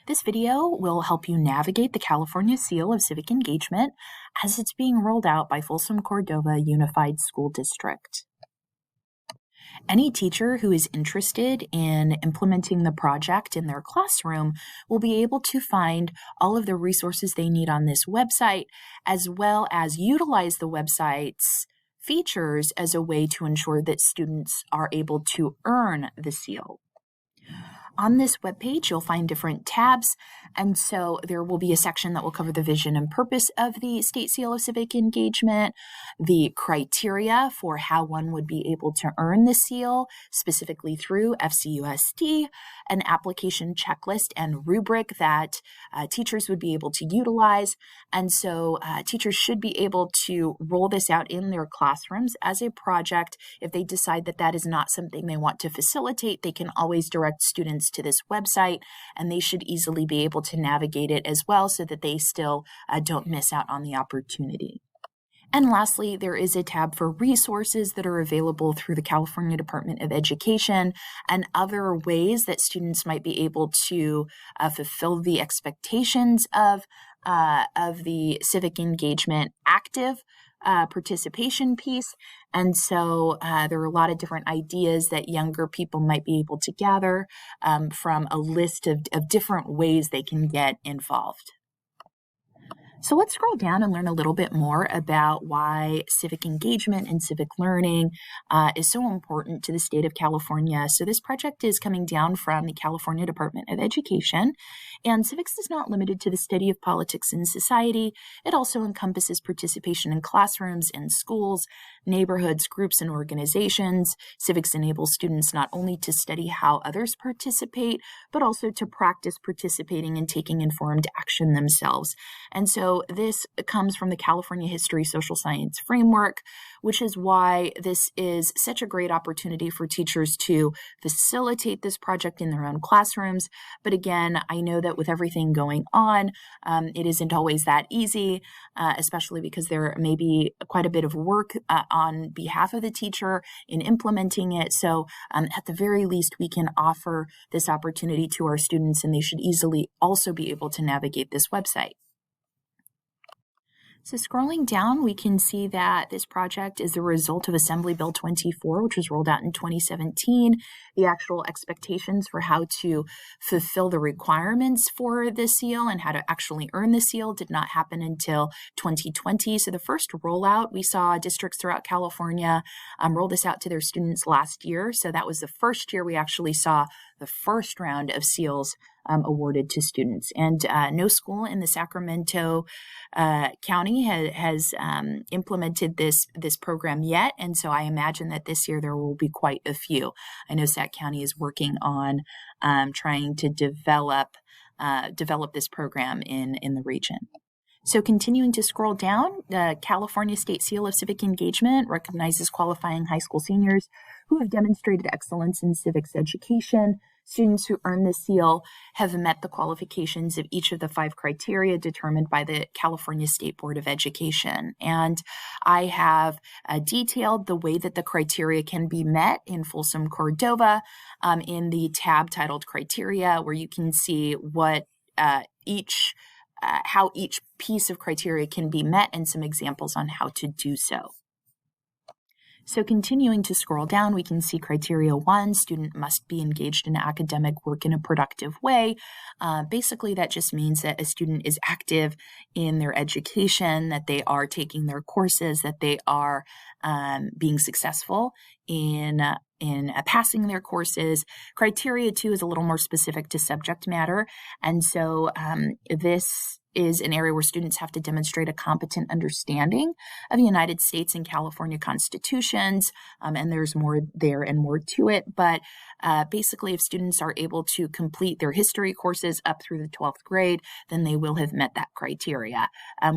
This video will help you navigate the California Seal of Civic Engagement as it's being rolled out by Folsom Cordova Unified School District. Any teacher who is interested in implementing the project in their classroom will be able to find all of the resources they need on this website, as well as utilize the website's features as a way to ensure that students are able to earn the seal. On this webpage, you'll find different tabs, and so there will be a section that will cover the vision and purpose of the State Seal of Civic Engagement, the criteria for how one would be able to earn the seal, specifically through FCUSD, an application checklist and rubric that teachers would be able to utilize, and so teachers should be able to roll this out in their classrooms as a project. If they decide that that is not something they want to facilitate, they can always direct students to this website, and they should easily be able to navigate it as well so that they still don't miss out on the opportunity. And lastly, there is a tab for resources that are available through the California Department of Education and other ways that students might be able to fulfill the expectations of the civic engagement active participation piece. And so there are a lot of different ideas that younger people might be able to gather from a list of different ways they can get involved. So let's scroll down and learn a little bit more about why civic engagement and civic learning is so important to the state of California. So this project is coming down from the California Department of Education, and civics is not limited to the study of politics in society. It also encompasses participation in classrooms, in schools, neighborhoods, groups, and organizations. Civics enables students not only to study how others participate, but also to practice participating and taking informed action themselves. And so this comes from the California History Social Science Framework, which is why this is such a great opportunity for teachers to facilitate this project in their own classrooms. But again, I know that with everything going on, it isn't always that easy, especially because there may be quite a bit of work on behalf of the teacher in implementing it. So at the very least, we can offer this opportunity to our students, and they should easily also be able to navigate this website. So scrolling down, we can see that this project is the result of Assembly Bill 24, which was rolled out in 2017. The actual expectations for how to fulfill the requirements for the seal and how to actually earn the seal did not happen until 2020. So the first rollout, we saw districts throughout California roll this out to their students last year. So that was the first year we actually saw the first round of seals awarded to students. And no school in the Sacramento County has implemented this program yet. And so I imagine that this year there will be quite a few. I know Sac County is working on trying to develop this program in the region. So continuing to scroll down, the California State Seal of Civic Engagement recognizes qualifying high school seniors who have demonstrated excellence in civics education. Students who earn the seal have met the qualifications of each of the 5 criteria determined by the California State Board of Education. And I have detailed the way that the criteria can be met in Folsom Cordova in the tab titled Criteria, where you can see what how each piece of criteria can be met and some examples on how to do so. So continuing to scroll down, we can see criteria 1, student must be engaged in academic work in a productive way. Basically, that just means that a student is active in their education, that they are taking their courses, that they are being successful in passing their courses. Criteria 2 is a little more specific to subject matter. And so this is an area where students have to demonstrate a competent understanding of the United States and California constitutions, and there's more there and more to it. But basically, if students are able to complete their history courses up through the 12th grade, then they will have met that criteria.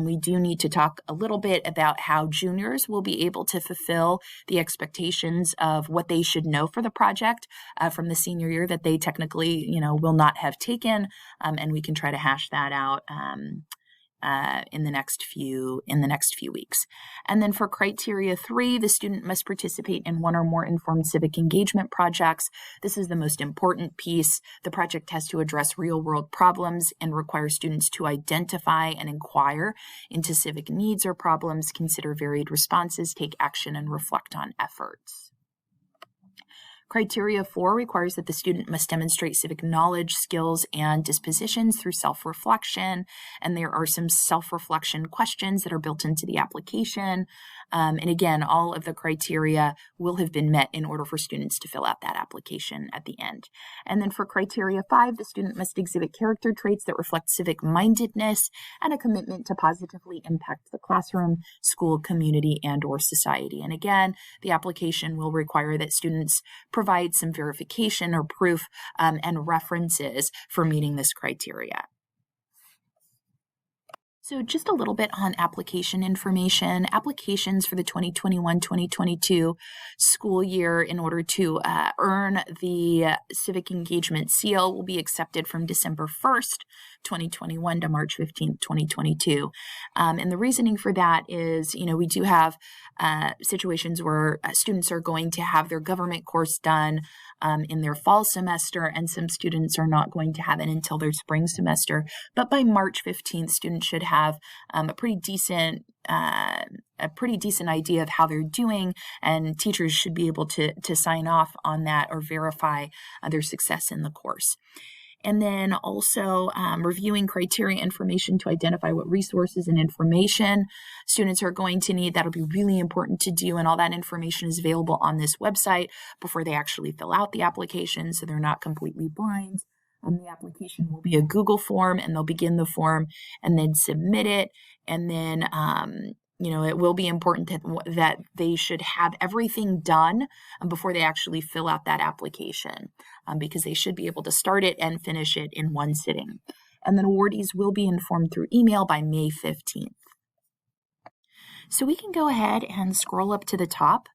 We do need to talk a little bit about how juniors will be able to fulfill the expectations of what they should know for the project from the senior year that they technically, will not have taken, and we can try to hash that out in the next few weeks. And then for criteria 3, the student must participate in one or more informed civic engagement projects. This is the most important piece. The project has to address real-world problems and require students to identify and inquire into civic needs or problems, consider varied responses, take action, and reflect on efforts. Criteria 4 requires that the student must demonstrate civic knowledge, skills, and dispositions through self-reflection, and there are some self-reflection questions that are built into the application. And again, all of the criteria will have been met in order for students to fill out that application at the end. And then for criteria 5, the student must exhibit character traits that reflect civic mindedness and a commitment to positively impact the classroom, school, community, and/or society. And again, the application will require that students provide some verification or proof and references for meeting this criteria. So just a little bit on application information. Applications for the 2021-2022 school year in order to earn the Civic Engagement Seal will be accepted from December 1st, 2021 to March 15th, 2022. And the reasoning for that is, we do have situations where students are going to have their government course done in their fall semester, and some students are not going to have it until their spring semester. But by March 15th, students should have a pretty decent idea of how they're doing, and teachers should be able to sign off on that or verify their success in the course. And then also reviewing criteria information to identify what resources and information students are going to need. That'll be really important to do, and all that information is available on this website before they actually fill out the application, so they're not completely blind. The application will be a Google form, and they'll begin the form and then submit it, and then it will be important that they should have everything done before they actually fill out that application, because they should be able to start it and finish it in one sitting. And then awardees will be informed through email by May 15th. So we can go ahead and scroll up to the top,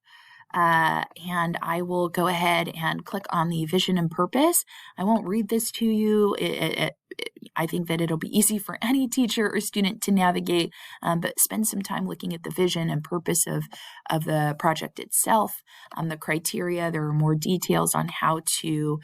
and I will go ahead and click on the vision and purpose. I won't read this to you. I think that it'll be easy for any teacher or student to navigate, but spend some time looking at the vision and purpose of the project itself. The criteria, there are more details on how to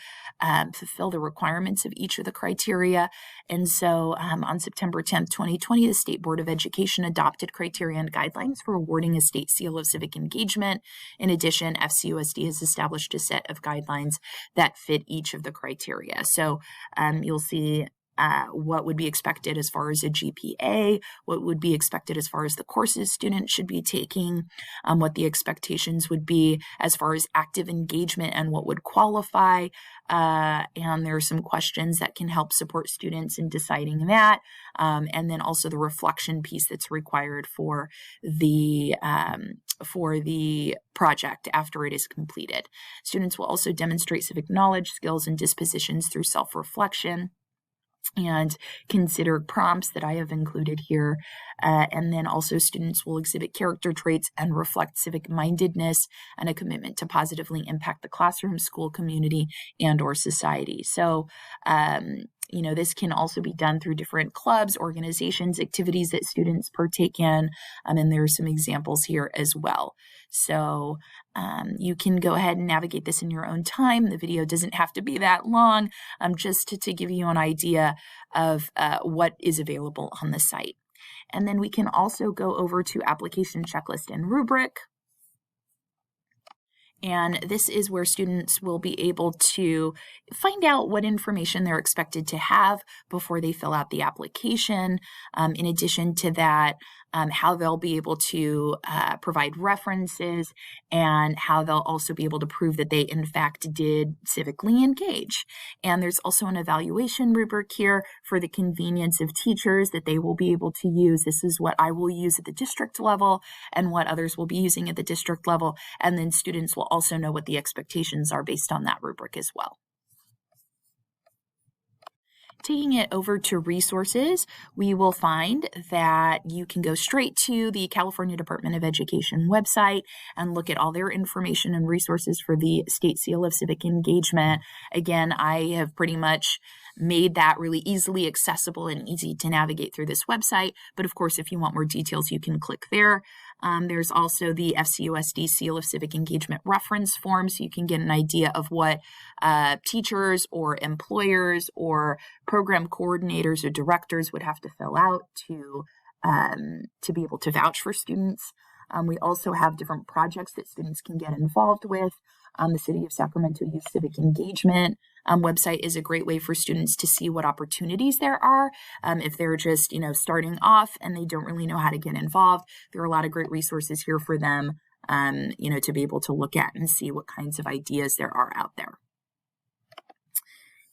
fulfill the requirements of each of the criteria. And so on September 10th, 2020, the State Board of Education adopted Criterion Guidelines for awarding a state seal of civic engagement. In addition, FCUSD has established a set of guidelines that fit each of the criteria. So you'll see what would be expected as far as a GPA, what would be expected as far as the courses students should be taking, what the expectations would be as far as active engagement and what would qualify. And there are some questions that can help support students in deciding that. And then also the reflection piece that's required for the project after it is completed. Students will also demonstrate civic knowledge, skills, and dispositions through self-reflection and consider prompts that I have included here. And then also students will exhibit character traits and reflect civic mindedness and a commitment to positively impact the classroom, school, community, and/or society. So, this can also be done through different clubs, organizations, activities that students partake in, and there are some examples here as well. So you can go ahead and navigate this in your own time. The video doesn't have to be that long, just to give you an idea of what is available on the site. And then we can also go over to application checklist and rubric. And this is where students will be able to find out what information they're expected to have before they fill out the application. In addition to that, how they'll be able to provide references, and how they'll also be able to prove that they in fact did civically engage. And there's also an evaluation rubric here for the convenience of teachers that they will be able to use. This is what I will use at the district level and what others will be using at the district level. And then students will also know what the expectations are based on that rubric as well. Taking it over to resources, we will find that you can go straight to the California Department of Education website and look at all their information and resources for the State Seal of Civic Engagement. Again, I have pretty much made that really easily accessible and easy to navigate through this website. But of course, if you want more details, you can click there. There's also the FCUSD Seal of Civic Engagement reference form, so you can get an idea of what teachers or employers or program coordinators or directors would have to fill out to be able to vouch for students. We also have different projects that students can get involved with. The City of Sacramento Youth Civic Engagement website is a great way for students to see what opportunities there are. If they're just, starting off and they don't really know how to get involved, there are a lot of great resources here for them, to be able to look at and see what kinds of ideas there are out there.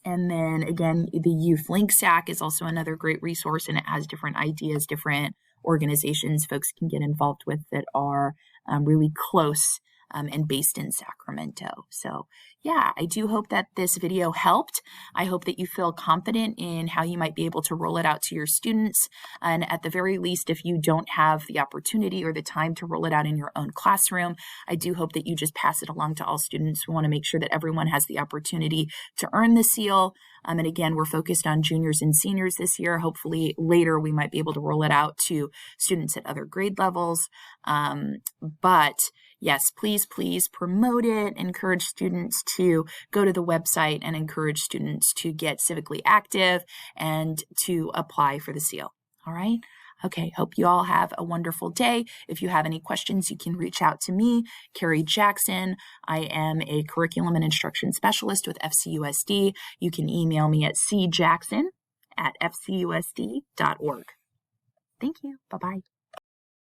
And then again, the Youth Link SAC is also another great resource, and it has different ideas, different organizations folks can get involved with that are really close and based in Sacramento. So yeah, I do hope that this video helped. I hope that you feel confident in how you might be able to roll it out to your students. And at the very least, if you don't have the opportunity or the time to roll it out in your own classroom, I do hope that you just pass it along to all students. We want to make sure that everyone has the opportunity to earn the seal. And again, we're focused on juniors and seniors this year. Hopefully later we might be able to roll it out to students at other grade levels. But yes, please promote it. Encourage students to go to the website and encourage students to get civically active and to apply for the seal. All right. Okay, hope you all have a wonderful day. If you have any questions, you can reach out to me, Carrie Jackson. I am a curriculum and instruction specialist with FCUSD. You can email me at cjackson@fcusd.org. Thank you. Bye-bye.